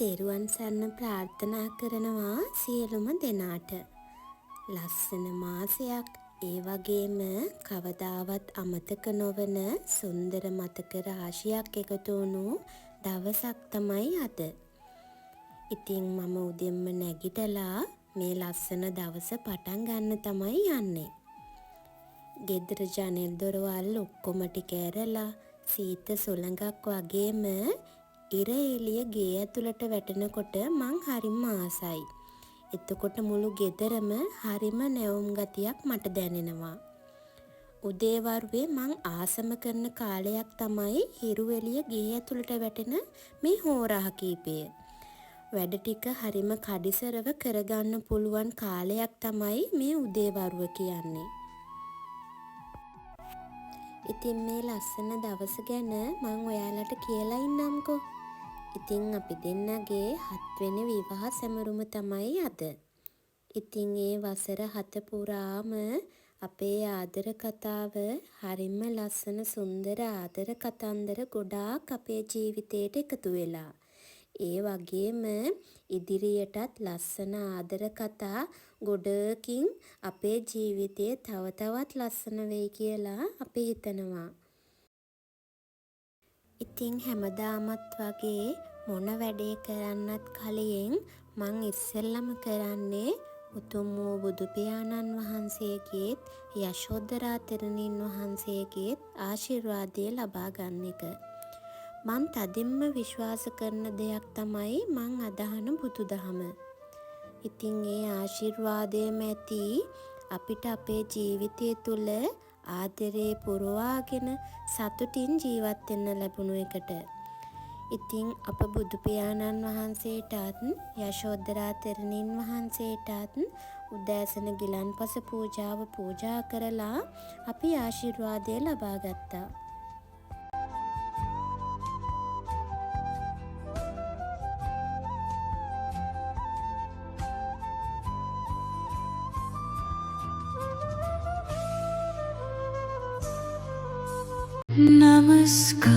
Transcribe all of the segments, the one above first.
තෙරුවන් සරණ ප්‍රාර්ථනා කරනවා සියලුම දෙනාට. ලස්සන මාසයක්, ඒ වගේම කවදාවත් අමතක නොවන සුන්දර මතක රාශියක් එකතු වුණු දවසක් තමයි අද. ඉතින් මම උදෙන්ම නැගිටලා මේ ලස්සන දවස පටන් ගන්න තමයි යන්නේ. ගෙදර ජනෙල් දොරවල් ඔක්කොම ටික ඇරලා සීත සුළඟක් වගේම ඉර එළිය ගේ ඇතුළට වැටෙනකොට මං හරිම ආසයි. එතකොට මුළු ගෙදරම හරිම නැවුම් ගතියක් මට දැනෙනවා. උදේ වරුවේ මං ආසම කරන කාලයක් තමයි හිරු එළිය ගේ ඇතුළට වැටෙන මේ හෝරා කීපය. වැඩ ටික හරිම කඩිසරව කරගන්න පුළුවන් කාලයක් තමයි මේ උදේ වරුව කියන්නේ. ඉතින් මේ ලස්සන දවස ගැන මං ඔයාලට කියලා ඉන්නම්කෝ. ඉතින් අපි දෙන්නගේ 7 වෙනි විවාහ සැමරුම තමයි අද. ඉතින් ඒ වසර 7 පුරාම අපේ ආදර කතාව හරිම ලස්සන සුන්දර ආදර කතන්දර ගොඩාක් අපේ ජීවිතේට එකතු වෙලා. ඒ වගේම ඉදිරියටත් ලස්සන ආදර කතා ගොඩකින් අපේ ජීවිතේ තව තවත් ලස්සන වෙයි කියලා අපි හිතනවා. ඉතින් හැමදාමත් වගේ මොන වැඩේ කරන්නත් කලින් මං ඉස්සෙල්ලම කරන්නේ උතුම් වූ බුදු පියාණන් වහන්සේගේත් යශෝදරා තෙරණින් වහන්සේගේත් ආශිර්වාදය ලබා ගන්න එක. මං තදින්ම විශ්වාස කරන දෙයක් තමයි මං අදහන බුදුදහම. ඉතින් ඒ ආශිර්වාදයම ඇති අපිට අපේ ජීවිතය තුළ ආදරේ පුරවාගෙන සතුටින් ජීවත් වෙන්න ලැබුණු එකට. ඉතින් අප බුදු පියාණන් වහන්සේටත් යශෝදරා තෙරණින් වහන්සේටත් උදෑසන ගිලන්පස පූජාව පූජා කරලා අපි ආශිර්වාදය ලබා ගත්තා.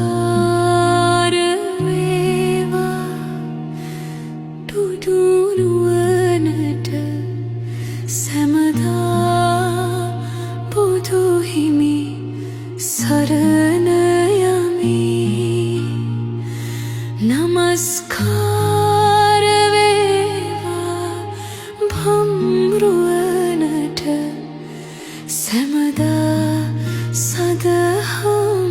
නමස්කාර වේවා තුඩුනුවනට සැමදා බුදු හිමි සරණ යමි. නමස්කාර වේවා භම්රුවනට සැමදා සදහම්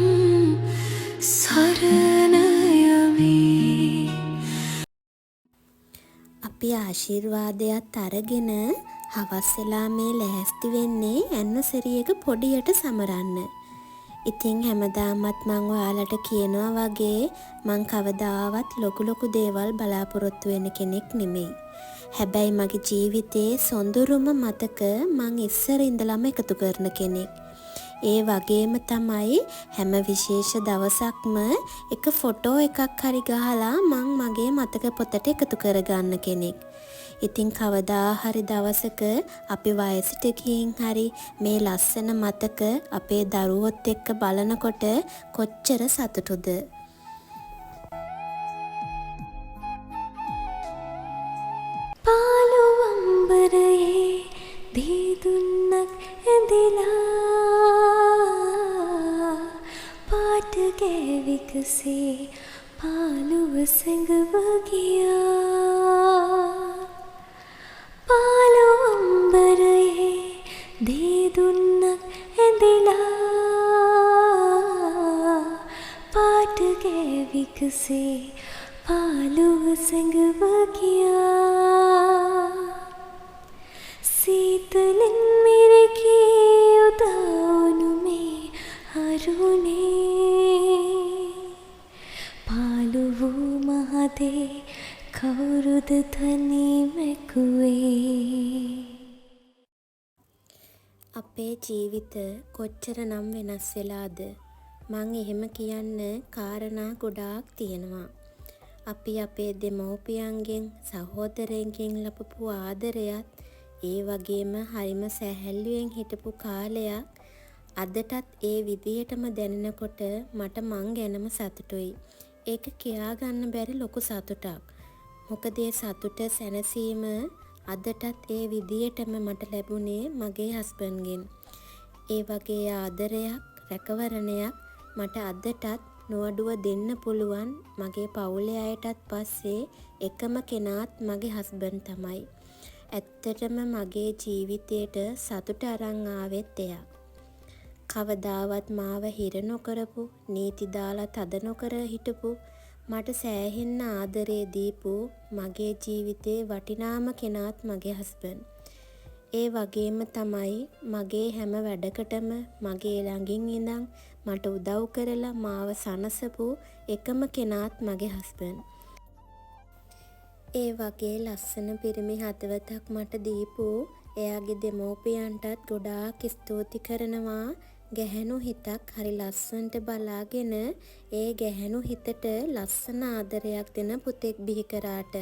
සරණ යමි. අපි ආශිර්වාදයක් අරගෙන හවස් වෙලා මේ ලෑස්ති වෙන්නේ ඇන්නසරියක පොඩියට සමරන්න. ඉතින් හැමදාමත් මං ඔයාලට කියනවා වගේ මං කවදාවත් ලොකු දේවල් බලාපොරොත්තු වෙන කෙනෙක් නෙමෙයි. හැබැයි මගේ ජීවිතේ සොඳුරුම මතක මං ඉස්සර ඉඳලම එකතු කරන කෙනෙක්. ඒ වගේම තමයි හැම විශේෂ දවසක්ම එක ෆොටෝ එකක් හරි ගහලා මං මගේ මතක පොතට එකතු කරගන්න කෙනෙක්. ඉතින් කවදා හරි දවසක අපි වයසට ගිහින් හරි මේ ලස්සන මතක අපේ දරුවොත් එක්ක බලනකොට කොච්චර සතුටුද. පාළුවම්බරයේ දීදුන්නක් ඇඳිලා පාට ගෑවිකසේ පාළුව සැඟව ගියා. පාළුවම්බරයේ දීදුන්නක් ඇඳිලා පාට ගෑවිකසේ පාළුව සැඟව ගියා. සීතලෙන් මිරිකී උදාවුණු මේ අරුණේ පාළු වූ මහදේ කවුරුද තනි මැකුවේ. අපේ ජීවිත කොච්චරනම් වෙනස් වෙලාද. මං එහෙම කියන්න කාරණා ගොඩාක් තියෙනවා. අපි අපේ දෙමව්පියන්ගෙන් සහෝදරයන්ගෙන් ලැබපු ආදරයත් ඒ වගේම හරිම සැහැල්ලුවෙන් හිටපු කාලයක් අදටත් ඒ විදිහටම දැනෙනකොට මට මං ගැනම සතුටුයි. ඒක කියා ගන්න බැරි ලොකු සතුටක්. මොකද ඒ සතුට සැනසීම අදටත් ඒ විදියටම මට ලැබුණේ මගේ හස්බන්ඩ්ගෙන්. ඒ වගේ ආදරයක්, රැකවරණයක් මට අදටත් නොඅඩුව දෙන්න පුළුවන් මගේ පවුලේ අයටත් පස්සේ එකම කෙනාත් මගේ හස්බන්ඩ් තමයි. ඇත්තටම මගේ ජීවිතේට සතුට අරන් ආවෙත් එයා. කවදාවත් මාව හිර නොකරපු, නීති දාලා තද නොකර හිටපු, මට සෑහෙන්න ආදරේ දීපු මගේ ජීවිතේ වටිනාම කෙනාත් මගේ හස්බන්ඩ්. ඒ වගේම තමයි මගේ හැම වැඩකටම මගේ ළඟින් ඉඳන් මට උදව් කරලා මාව සනසපු එකම කෙනාත් මගේ හස්බන්ඩ්. ඒ වගේ ලස්සන පිරිමි හදවතක් මට දීපු එයාගේ දෙමෝපියන්ටත් ගොඩාක් ස්තුති කරනවා. ගැහැණු හිතක් හරි ලස්සනට බලාගෙන ඒ ගැහැණු හිතට ලස්සන ආදරයක් දෙන පුතෙක් බිහි කරාට.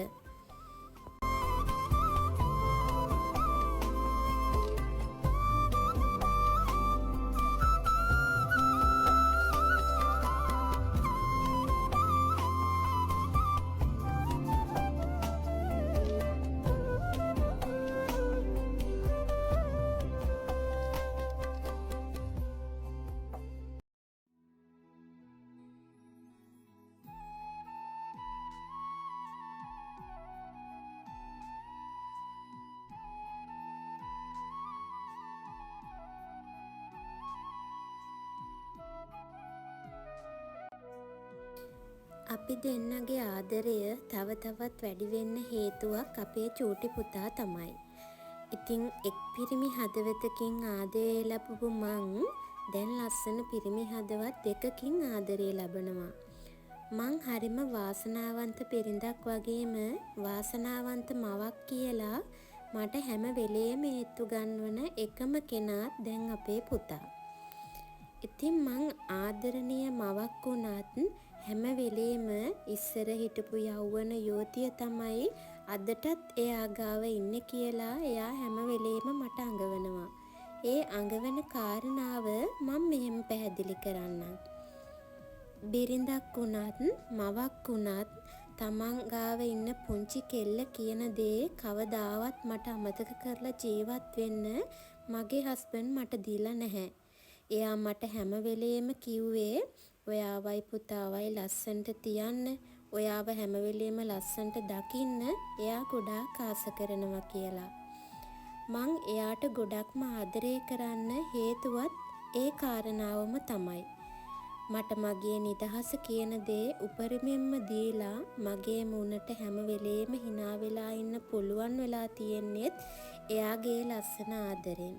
අපි දෙන්නගේ ආදරය තව තවත් වැඩි වෙන්න හේතුවක් අපේ චූටි පුතා තමයි. ඉතින් එක් පිරිමි හදවතකින් ආදරය ලැබපු මං දැන් ලස්සන පිරිමි හදවත් දෙකකින් ආදරය ලබනවා. මං හරිම වාසනාවන්ත පිරිඳක් වගේම වාසනාවන්ත මවක් කියලා මට හැම වෙලේම ඒත්තු ගන්වන එකම කෙනාත් දැන් අපේ පුතා. ඉතින් මං ආදරණීය මවක් වුණත් හැම වෙලේම ඉස්සර හිටපු යෞවන යුවතිය තමයි අදටත් එයා ගාව ඉන්නේ කියලා එයා හැම වෙලේම මට අඟවනවා. ඒ අඟවන කාරණාව මම මෙහෙම පැහැදිලි කරන්නම්. බිරිඳක් වුණත් මවක් වුණත් තමන් ගාව ඉන්න පුංචි කෙල්ල කියන දේ කවදාවත් මට අමතක කරලා ජීවත් වෙන්න මගේ හස්බන්ඩ් මට දීලා නැහැ. එයා මට හැම වෙලේම කිව්වේ ඔයාවයි පුතාවයි ලස්සනට තියන්න, ඔයාව හැම වෙලේම ලස්සනට දකින්න එයා ගොඩාක් ආස කරනවා කියලා. මං එයාට ගොඩක්ම ආදරය කරන්න හේතුවත් ඒ කාරණාවම තමයි. මට මගේ නිදහස කියන දේ උපරිමයෙන්ම දීලා මගේ මුණට හැම වෙලේම hina වෙලා ඉන්න පුළුවන් වෙලා තියෙන්නේත් එයාගේ ලස්සන ආදරෙන්.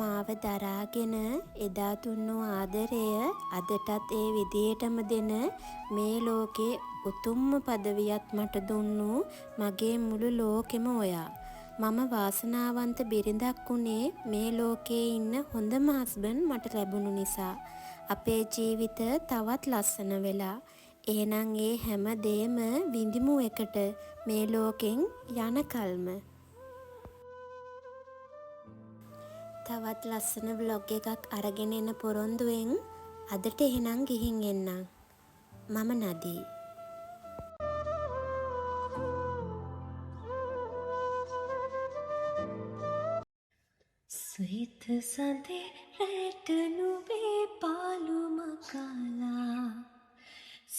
මාව දරාගෙන එදා දුන්නු ආදරය අදටත් ඒ විදියටම දෙන මේ ලෝකේ උතුම්ම පදවියත් මට දුන්නු මගේ මුළු ලෝකෙම ඔයා. මම වාසනාවන්ත බිරිඳක් වුණේ මේ ලෝකේ ඉන්න හොඳම හස්බන්ඩ් මට ලැබුණු නිසා. අපේ ජීවිත තවත් ලස්සන වෙලා. එහෙනම් ඒ හැම දෙම විඳිමු එකට මේ ලෝකෙන් යනකල්ම. තවත් ලස්සන බ්ලොග් එකක් අරගෙන එන පොරොන්දුවෙන් අදට එහෙනම් ගිහින් එන්නම්. මම නදී. සුහිත සඳේ රැට නුබේ පාලුම කාලා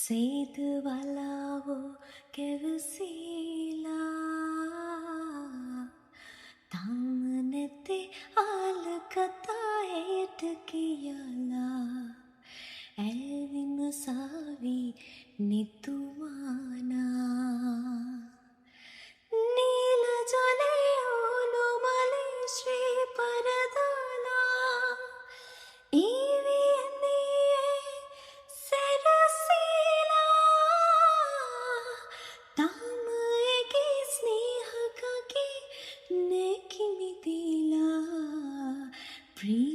සේද වලාවෝ කැවසීලා තම නැතේ ආල කතා හෙට කියලා ඇල්විම සාවි නිතුමානා ನೀಲ ಜಲೆಯೋಲು ಮಲೆ ಶ್ರೀ ಪರದಾಲ ಈವಿಯನ್ನಿಯೇ ಸೆರಸೀಲ ತಾಮಯಗೆ ಸ್ನೇಹಕಗೆ ನೆಕಿ free